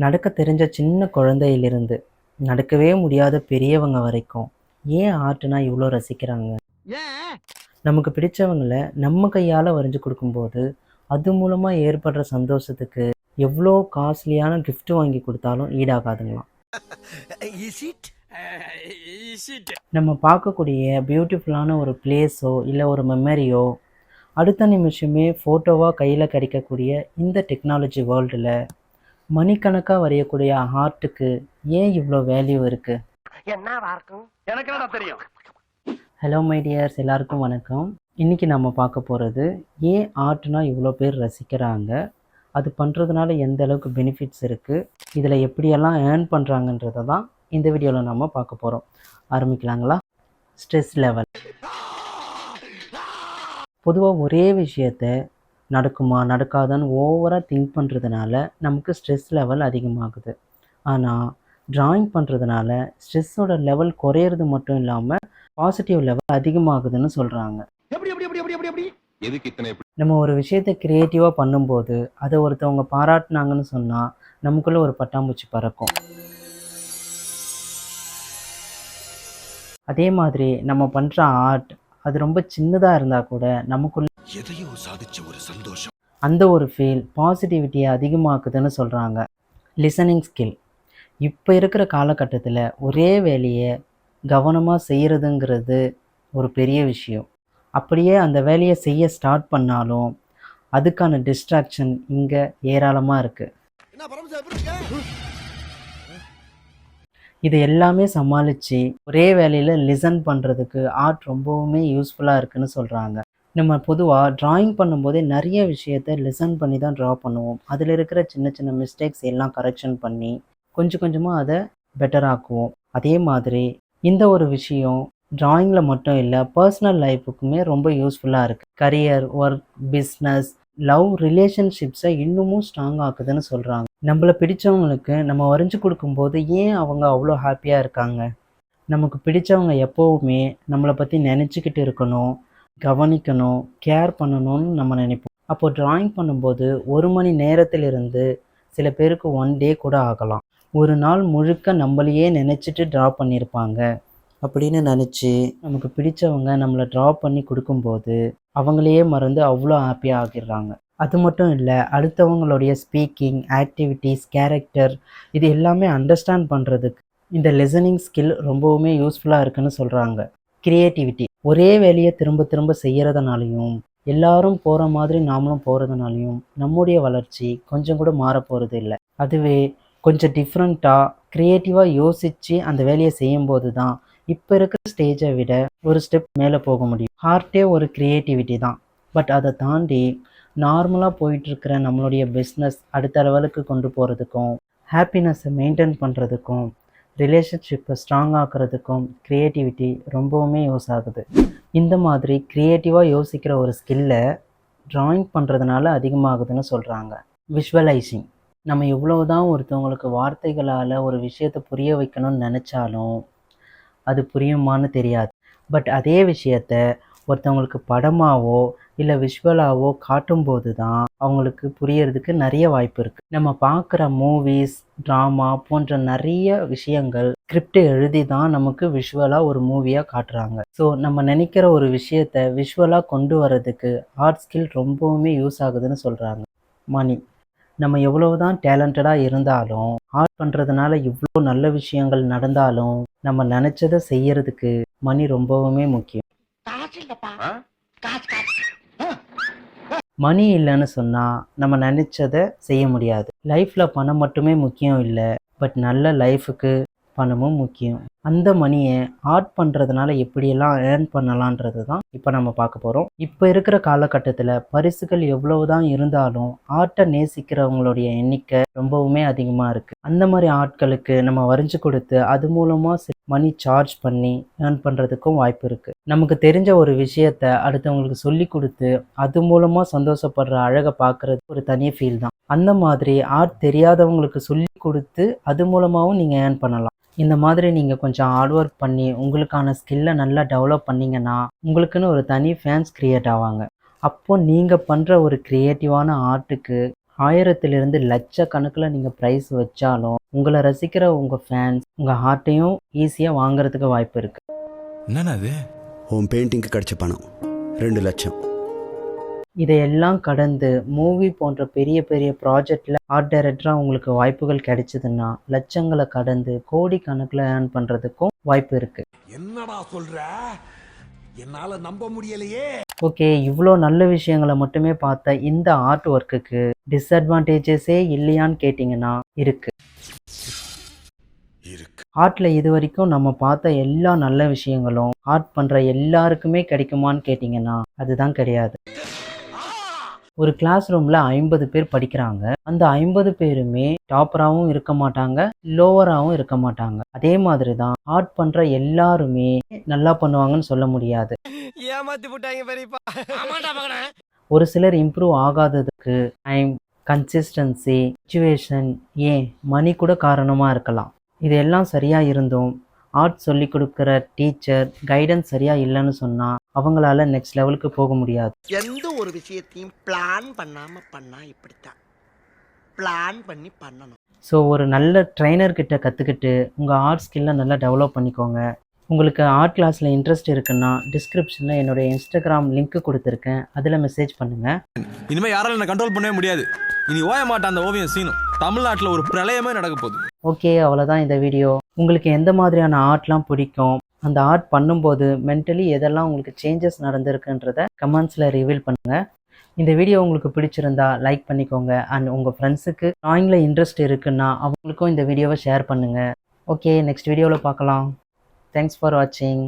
நடக்க தெரிஞ்ச சின்ன குழந்தையிலிருந்து நடக்கவே முடியாத பெரியவங்க வரைக்கும் ஏன் ஆர்ட்னா இவ்வளோ ரசிக்கிறாங்க? நமக்கு பிடிச்சவங்கள நம்ம கையால் வரைஞ்சு கொடுக்கும்போது அது மூலமாக ஏற்படுற சந்தோஷத்துக்கு எவ்வளோ காஸ்ட்லியான கிஃப்ட் வாங்கி கொடுத்தாலும் ஈடாகாதுங்களாம். நம்ம பார்க்கக்கூடிய பியூட்டிஃபுல்லான ஒரு பிளேஸோ இல்லை ஒரு மெமரியோ அடுத்த நிமிஷமே ஃபோட்டோவாக கையில் கிடைக்கக்கூடிய இந்த டெக்னாலஜி வேர்ல்டில் மணிக்கணக்காக வரையக்கூடிய ஆர்ட்டுக்கு ஏன் இவ்வளோ வேல்யூ இருக்குது? ஹலோ மை டியர்ஸ், எல்லாருக்கும் வணக்கம். இன்றைக்கி நம்ம பார்க்க போகிறது ஏன் ஆர்ட்னா இவ்வளோ பேர் ரசிக்கிறாங்க, அது பண்ணுறதுனால எந்த அளவுக்கு பெனிஃபிட்ஸ் இருக்குது, இதில் எப்படியெல்லாம் ஏர்ன் பண்ணுறாங்கன்றதை தான் இந்த வீடியோவில் நம்ம பார்க்க போகிறோம். ஆரம்பிக்கலாங்களா? Stress level. பொதுவாக ஒரே விஷயத்த நடக்குமா நடக்காதான்னு ஓவராக திங்க் பண்ணுறதுனால நமக்கு ஸ்ட்ரெஸ் லெவல் அதிகமாகுது. ஆனால் ட்ராயிங் பண்ணுறதுனால ஸ்ட்ரெஸ்ஸோட லெவல் குறையிறது மட்டும் இல்லாமல் பாசிட்டிவ் லெவல் அதிகமாகுதுன்னு சொல்கிறாங்க. நம்ம ஒரு விஷயத்தை க்ரியேட்டிவாக பண்ணும்போது அதை ஒருத்தவங்க பாராட்டினாங்கன்னு சொன்னால் நமக்குள்ளே ஒரு பட்டாம்பூச்சி பறக்கும். அதே மாதிரி நம்ம பண்ணுற ஆர்ட் அது ரொம்ப சின்னதாக இருந்தால் கூட நமக்குள்ள எதையோ சாதிச்ச ஒரு சந்தோஷம், அந்த ஒரு ஃபீல் பாசிட்டிவிட்டியை அதிகமாக்குதுன்னு சொல்கிறாங்க. Listening skill. இப்போ இருக்கிற காலகட்டத்தில் ஒரே வேலையை கவனமாக செய்கிறதுங்கிறது ஒரு பெரிய விஷயம். அப்படியே அந்த வேலையை செய்ய ஸ்டார்ட் பண்ணாலும் அதுக்கான டிஸ்ட்ராக்ஷன் இங்கே ஏராளமாக இருக்குது. இது எல்லாமே சமாளித்து ஒரே வேலையில் லிசன் பண்ணுறதுக்கு ஆர்ட் ரொம்பவுமே யூஸ்ஃபுல்லாக இருக்குதுன்னு சொல்கிறாங்க. நம்ம பொதுவாக ட்ராயிங் பண்ணும்போதே நிறைய விஷயத்தை லிசன் பண்ணி தான் ட்ரா பண்ணுவோம். அதில் இருக்கிற சின்ன சின்ன மிஸ்டேக்ஸ் எல்லாம் கரெக்ஷன் பண்ணி கொஞ்சம் கொஞ்சமாக அதை பெட்டர் ஆக்குவோம். அதே மாதிரி இந்த ஒரு விஷயம் ட்ராயிங்கில் மட்டும் இல்லை, பர்சனல் லைஃபுக்குமே ரொம்ப யூஸ்ஃபுல்லாக இருக்குது. கரியர், ஒர்க், பிஸ்னஸ், லவ், ரிலேஷன்ஷிப்ஸை இன்னமும் ஸ்ட்ராங் ஆக்குதுன்னு சொல்கிறாங்க. நம்மளை பிடிச்சவங்களுக்கு நம்ம வரைஞ்சி கொடுக்கும்போது ஏன் அவங்க அவ்வளோ ஹாப்பியாக இருக்காங்க? நமக்கு பிடிச்சவங்க எப்போவுமே நம்மளை பற்றி நினச்சிக்கிட்டு இருக்கணும், கவனிக்கணும், கேர் பண்ணணும்னு நம்ம நினைப்போம். அப்போது ட்ராயிங் பண்ணும்போது 1 மணி நேரத்திலிருந்து சில பேருக்கு 1 டே கூட ஆகலாம். ஒரு நாள் முழுக்க நம்மளையே நினச்சிட்டு ட்ரா பண்ணியிருப்பாங்க அப்படின்னு நினச்சி நமக்கு பிடிச்சவங்க நம்மளை ட்ரா பண்ணி கொடுக்கும்போது அவங்களையே மறந்து அவ்வளோ ஹாப்பியாக ஆகிடுறாங்க. அது மட்டும் இல்லை, அடுத்தவங்களுடைய ஸ்பீக்கிங், ஆக்டிவிட்டீஸ், கேரக்டர் இது எல்லாமே அண்டர்ஸ்டாண்ட் பண்ணுறதுக்கு இந்த லிசனிங் ஸ்கில் ரொம்பவுமே யூஸ்ஃபுல்லாக இருக்குன்னு சொல்கிறாங்க. க்ரியேட்டிவிட்டி. ஒரே வேலையை திரும்ப திரும்ப செய்கிறதுனாலையும் எல்லாரும் போகிற மாதிரி நாமளும் போகிறதுனாலையும் நம்முடைய வளர்ச்சி கொஞ்சம் கூட மாற போகிறது இல்லை. அதுவே கொஞ்சம் டிஃப்ரெண்ட்டாக க்ரியேட்டிவாக யோசித்து அந்த வேலையை செய்யும்போது தான் இப்போ இருக்கிற ஸ்டேஜை விட ஒரு ஸ்டெப் மேலே போக முடியும். ஹார்ட்டே ஒரு க்ரியேட்டிவிட்டி தான். பட் அதை தாண்டி நார்மலாக போயிட்டுருக்கிற நம்மளுடைய பிஸ்னஸ் அடுத்த லெவலுக்கு கொண்டு போகிறதுக்கும், ஹாப்பினஸ்ஸை மெயின்டைன் பண்ணுறதுக்கும், ரிலேஷன்ஷிப்பை ஸ்ட்ராங் ஆக்கிறதுக்கும் க்ரியேட்டிவிட்டி ரொம்பவுமே யூஸ் ஆகுது. இந்த மாதிரி க்ரியேட்டிவாக யோசிக்கிற ஒரு ஸ்கில்லை ட்ராயிங் பண்ணுறதுனால அதிகமாகுதுன்னு சொல்கிறாங்க. விஷுவலைசிங். நம்ம எவ்வளோ தான் ஒருத்தவங்களுக்கு வார்த்தைகளால் ஒரு விஷயத்தை புரிய வைக்கணும்னு நினச்சாலும் அது புரியுமான்னு தெரியாது. பட் அதே விஷயத்த ஒருத்தவங்களுக்கு படமாவோ இல்லை விஷுவலாவோ காட்டும்போது தான் அவங்களுக்கு புரியறதுக்கு நிறைய வாய்ப்பு இருக்குது. நம்ம பார்க்குற மூவிஸ், ட்ராமா போன்ற நிறைய விஷயங்கள் ஸ்கிரிப்ட் எழுதி தான் நமக்கு விஷுவலாக ஒரு மூவியாக காட்டுறாங்க. ஸோ நம்ம நினைக்கிற ஒரு விஷயத்த விஷுவலாக கொண்டு வரதுக்கு ஆர்ட் ஸ்கில் ரொம்பவுமே யூஸ் ஆகுதுன்னு சொல்கிறாங்க. மணி. நம்ம எவ்வளவு தான் டேலண்டடாக இருந்தாலும் ஆர்ட் பண்ணுறதுனால இவ்வளோ நல்ல விஷயங்கள் நடந்தாலும் நம்ம நினச்சதை செய்யறதுக்கு மணி ரொம்பவுமே முக்கியம். மணி இல்லைன்னு சொன்னால் நம்ம நினச்சதை செய்ய முடியாது. லைஃப்பில் பணம் மட்டுமே முக்கியம் இல்லை, பட் நல்ல லைஃபுக்கு பணமும் முக்கியம். அந்த மணியை ஆர்ட் பண்ணுறதுனால எப்படியெல்லாம் ஏர்ன் பண்ணலான்றது தான் இப்போ நம்ம பார்க்க போகிறோம். இப்போ இருக்கிற காலகட்டத்தில் பரிசுகள் எவ்வளவு தான் இருந்தாலும் ஆர்ட்டை நேசிக்கிறவங்களுடைய எண்ணிக்கை ரொம்பவுமே அதிகமாக இருக்குது. அந்த மாதிரி ஆட்களுக்கு நம்ம வரைஞ்சி கொடுத்து அது மூலமாக மணி சார்ஜ் பண்ணி ஏர்ன் பண்ணுறதுக்கும் வாய்ப்பு இருக்குது. நமக்கு தெரிஞ்ச ஒரு விஷயத்த அடுத்தவங்களுக்கு சொல்லி கொடுத்து அது மூலமாக சந்தோஷப்படுற அழகை பார்க்குறது ஒரு தனி ஃபீல் தான். அந்த மாதிரி ஆர்ட் தெரியாதவங்களுக்கு சொல்லி கொடுத்து அது மூலமாகவும் நீங்கள் ஏர்ன் பண்ணலாம். இந்த மாதிரி நீங்கள் கொஞ்சம் ஹார்ட் ஒர்க் பண்ணி உங்களுக்கான ஸ்கில்லை நல்லா டெவலப் பண்ணிங்கன்னா உங்களுக்குன்னு ஒரு தனி ஃபேன்ஸ் க்ரியேட் ஆவாங்க. அப்போது நீங்கள் பண்ணுற ஒரு க்ரியேட்டிவான ஆர்ட்டுக்கு 1000லிருந்து லட்சக்கணக்கில் நீங்கள் ப்ரைஸ் வச்சாலும் உங்களை ரசிக்கிற உங்கள் ஃபேன்ஸ் உங்கள் ஹார்ட்டையும் ஈஸியாக வாங்குறதுக்கு வாய்ப்பு இருக்குது. என்னன்னா அது? உன் பெயிண்டிங்க்கு கிடைச்ச பணம் 2 லட்சம். இதையெல்லாம் கடந்து மூவி போன்ற பெரிய பெரிய ப்ராஜெக்டில் ஆர்ட் டைரக்டராக உங்களுக்கு வாய்ப்புகள் கிடைச்சதுன்னா லட்சங்களை கடந்து கோடி கணக்கில் ஏர்ன் பண்ணுறதுக்கும் வாய்ப்பு இருக்குது. என்னடா சொல்ற? என்னால நம்ப முடியலையே. ஓகே, இவ்வளோ நல்ல விஷயங்களை மட்டுமே பார்த்த இந்த ஆர்ட் ஒர்க்குக்கு டிஸ்அட்வான்டேஜஸே இல்லையான்னு கேட்டிங்கன்னா இருக்குது. ஆர்ட்டில் இது வரைக்கும் நம்ம பார்த்த எல்லா நல்ல விஷயங்களும் ஆர்ட் பண்ணுற எல்லாருக்குமே கிடைக்குமான்னு கேட்டிங்கன்னா அதுதான் கிடையாது. ஒரு கிளாஸ் ரூமில் 50 பேர் படிக்கிறாங்க. அந்த 50 பேருமே டாப்பராகவும் இருக்க மாட்டாங்க, லோவராகவும் இருக்க மாட்டாங்க. அதே மாதிரி தான் ஆர்ட் பண்ணுற எல்லாருமே நல்லா பண்ணுவாங்கன்னு சொல்ல முடியாது. ஒரு சிலர் இம்ப்ரூவ் ஆகாததுக்கு டைம், கன்சிஸ்டன்சி, சிச்சுவேஷன், ஏன் மணி கூட காரணமாக இருக்கலாம். இதெல்லாம் சரியாக இருந்தும் ஆர்ட் சொல்லி கொடுக்குற டீச்சர் கைடன்ஸ் சரியாக இல்லைன்னு சொன்னால் அவங்களால நெக்ஸ்ட் லெவலுக்கு போக முடியாது. எந்த ஒரு விஷயத்தையும் பிளான் பண்ணாமல் பண்ணால் இப்படித்தான் பிளான் பண்ணி பண்ணணும். ஸோ ஒரு நல்ல ட்ரைனர்கிட்ட கற்றுக்கிட்டு உங்கள் ஆர்ட் ஸ்கில்லை நல்லா டெவலப் பண்ணிக்கோங்க. உங்களுக்கு ஆர்ட் கிளாஸில் இன்ட்ரெஸ்ட் இருக்குன்னா டிஸ்கிரிப்ஷனில் என்னுடைய இன்ஸ்டாகிராம் லிங்க் கொடுத்துருக்கேன், அதில் மெசேஜ் பண்ணுங்கள். இனிமேல் யாராலும் என்ன கண்ட்ரோல் பண்ணவே முடியாது. இனி ஓய மாட்டான் அந்த ஓவியம் சீனும். தமிழ்நாட்டில் ஒரு பிரளயமே நடக்க போகுது. ஓகே, அவ்வளோதான் இந்த வீடியோ. உங்களுக்கு எந்த மாதிரியான ஆர்ட்லாம் பிடிக்கும், அந்த ஆர்ட் பண்ணும்போது மென்டலி எதெல்லாம் உங்களுக்கு சேஞ்சஸ் நடந்திருக்குன்றத கமெண்ட்ஸில் ரிவீல் பண்ணுங்கள். இந்த வீடியோ உங்களுக்கு பிடிச்சிருந்தா லைக் பண்ணிக்கோங்க. அண்ட் உங்கள் ஃப்ரெண்ட்ஸுக்கு ட்ராயிங்கில் இன்ட்ரெஸ்ட் இருக்குன்னா அவங்களுக்கும் இந்த வீடியோவை ஷேர் பண்ணுங்கள். ஓகே, நெக்ஸ்ட் வீடியோவில் பார்க்கலாம். தேங்க்ஸ் ஃபார் வாட்சிங்.